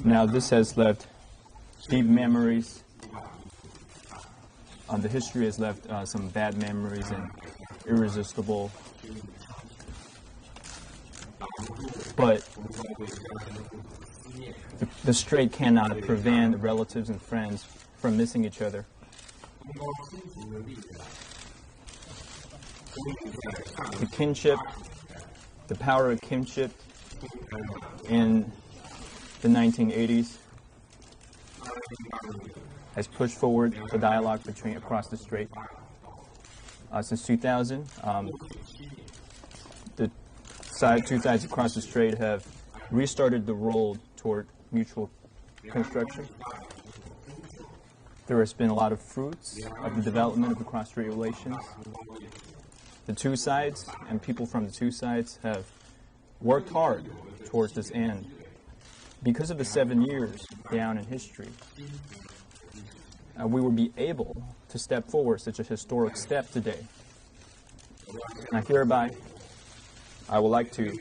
Now this has left deep memories. The history has left some bad memories and irresistible. But the strait cannot prevent relatives and friends from missing each other. The kinship, the power of kinship in the 1980s has pushed forward the dialogue across the strait. Since 2000, the two sides across the strait have restarted the road toward mutual construction. There has been a lot of fruits of the development of the cross-strait relations. The two sides and people from the two sides have worked hard towards this end. Because of the 7 years down in history, we will be able to step forward such a historic step today. Now hereby, I would like to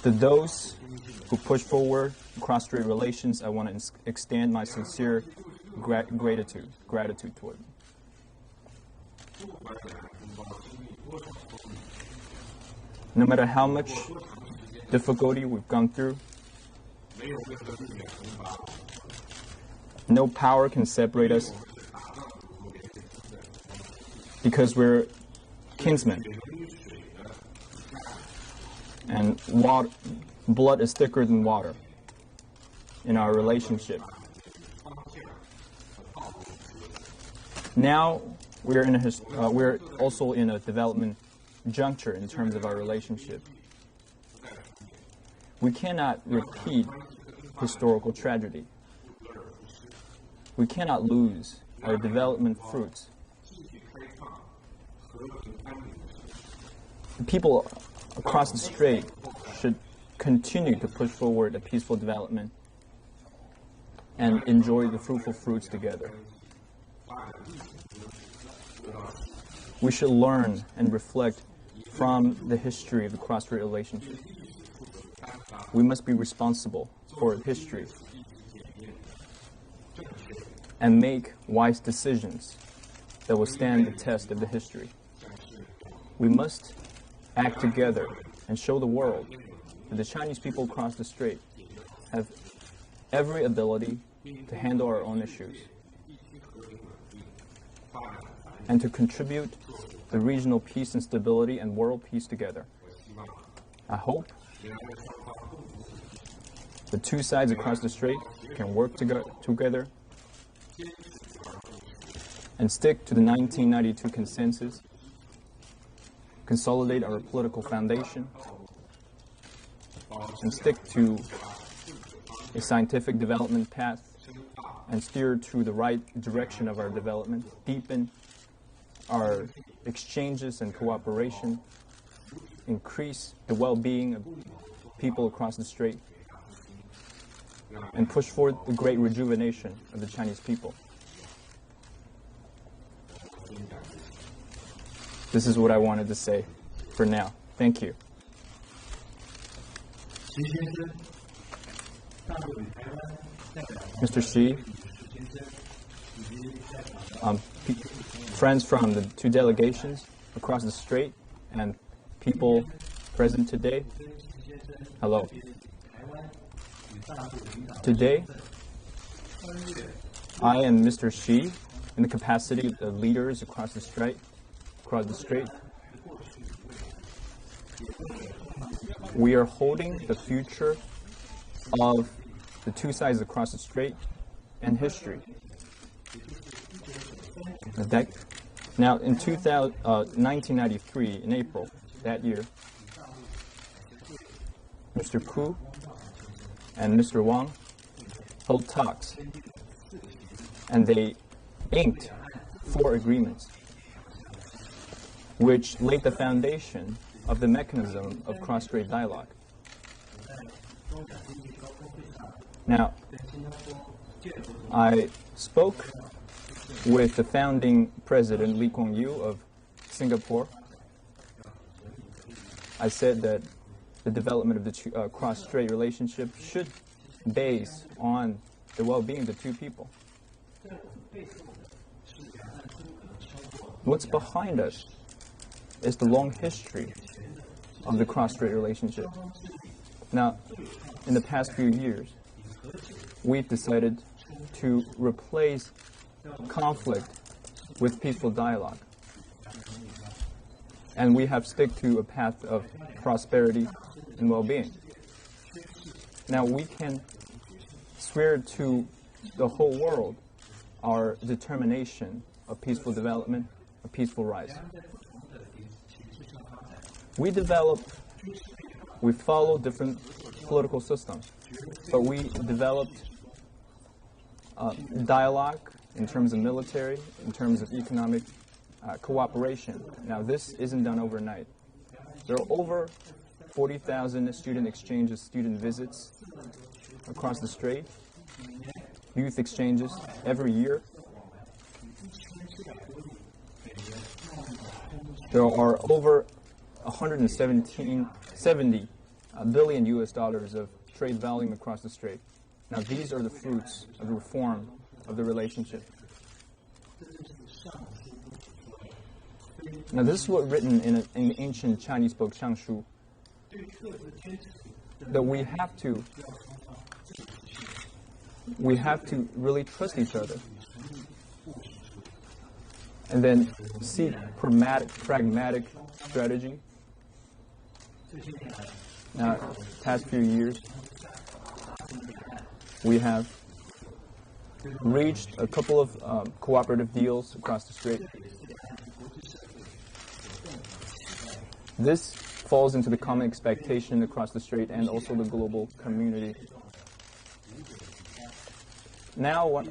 those who push forward cross-strait relations, I want to extend my sincere gratitude toward them. No matter how much difficulty we've gone through, no power can separate us because we're kinsmen. And blood is thicker than water in our relationship. Now we're also in a development juncture in terms of our relationship. We cannot repeat historical tragedy. We cannot lose our development fruits. The people across the strait should continue to push forward a peaceful development and enjoy the fruitful fruits together. We should learn and reflect from the history of the cross-strait relationship. We must be responsible for history and make wise decisions that will stand the test of the history. We must act together and show the world that the Chinese people across the strait have every ability to handle our own issues and to contribute to regional peace and stability and world peace together. I hope the two sides across the strait can work together and stick to the 1992 consensus, consolidate our political foundation, and stick to a scientific development path and steer to the right direction of our development, deepen our exchanges and cooperation, increase the well-being of people across the strait, and push forward the great rejuvenation of the Chinese people. This is what I wanted to say for now. Thank you. Mr. Xi, friends from the two delegations across the strait and people present today, hello. Today, I and Mr. Xi, in the capacity of the leaders across the strait, we are holding the future of the two sides across the strait and history. Now, in 1993, in April that year, Mr. Ku and Mr. Wang held talks, and they inked 4 agreements, which laid the foundation of the mechanism of cross-strait dialogue. Now, I spoke with the founding president, Lee Kuan Yew of Singapore. I said that the development of the cross-strait relationship should base on the well-being of the two people. What's behind us is the long history of the cross-strait relationship. Now, in the past few years, we've decided to replace conflict with peaceful dialogue. And we have stuck to a path of prosperity and well-being. Now we can swear to the whole world our determination of peaceful development, a peaceful rise. We follow different political systems, but we developed dialogue in terms of military, in terms of economic cooperation. Now, this isn't done overnight. There are over 40,000 student exchanges, student visits across the strait, youth exchanges every year. There are over 170 billion US dollars of trade volume across the strait. Now, these are the fruits of the reform of the relationship. Now, this is what written in an ancient Chinese book, Shangshu, that we have to really trust each other, and then seek pragmatic strategy. Now, past few years, we have reached a couple of cooperative deals across the strait. This falls into the common expectation across the strait and also the global community. Now,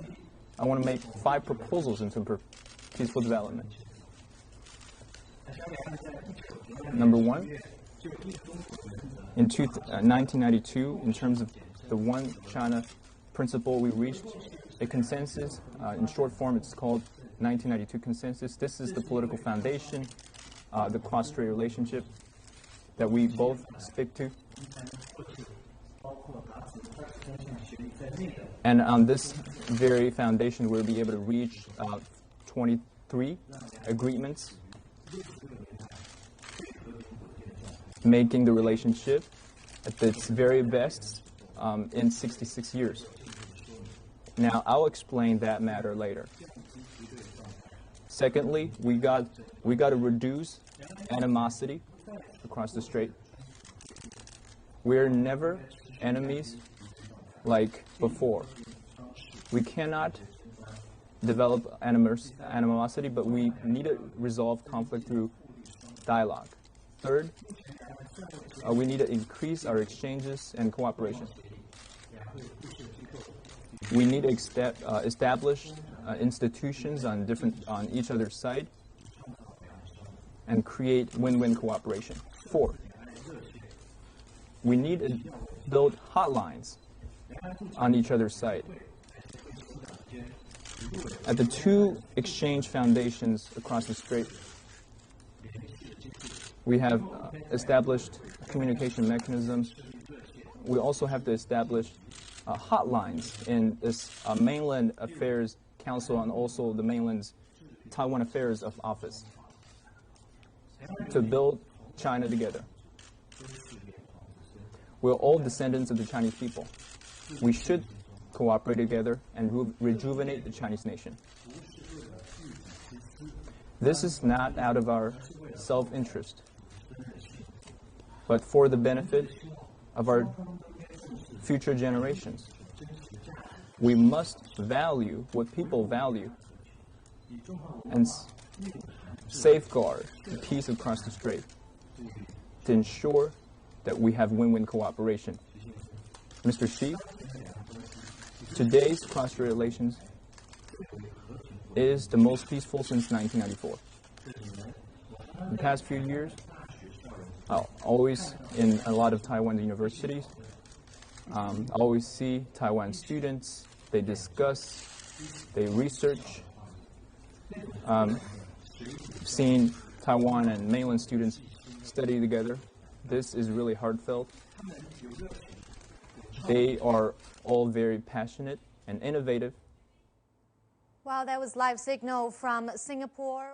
I want to make 5 proposals into peaceful development. Number 1, in 1992, in terms of the One China principle, we reached a consensus. In short form, it's called 1992 consensus. This is the political foundation, the cross-strait relationship that we both stick to. And on this very foundation, we'll be able to reach 23 agreements, making the relationship at its very best in 66 years. Now, I'll explain that matter later. Secondly, we got to reduce animosity across the strait. We're never enemies like before. We cannot develop animosity, but we need to resolve conflict through dialogue. Third, we need to increase our exchanges and cooperation. We need to establish institutions on each other's side and create win-win cooperation. Fourth, we need to build hotlines on each other's side. At the 2 exchange foundations across the strait, we have established communication mechanisms. We also have to establish hotlines in this Mainland Affairs Council and also the Mainland's Taiwan Affairs Office to build China together. We're all descendants of the Chinese people. We should cooperate together and rejuvenate the Chinese nation. This is not out of our self-interest, but for the benefit of our future generations. We must value what people value and safeguard the peace across the strait to ensure that we have win-win cooperation. Mr. Xi, today's cross-strait relations is the most peaceful since 1994. In the past few years, always in a lot of Taiwan universities, I always see Taiwan students, they discuss, they research. Seen Taiwan and mainland students study together This is really heartfelt. They are all very passionate and innovative. Well, that was live signal from Singapore.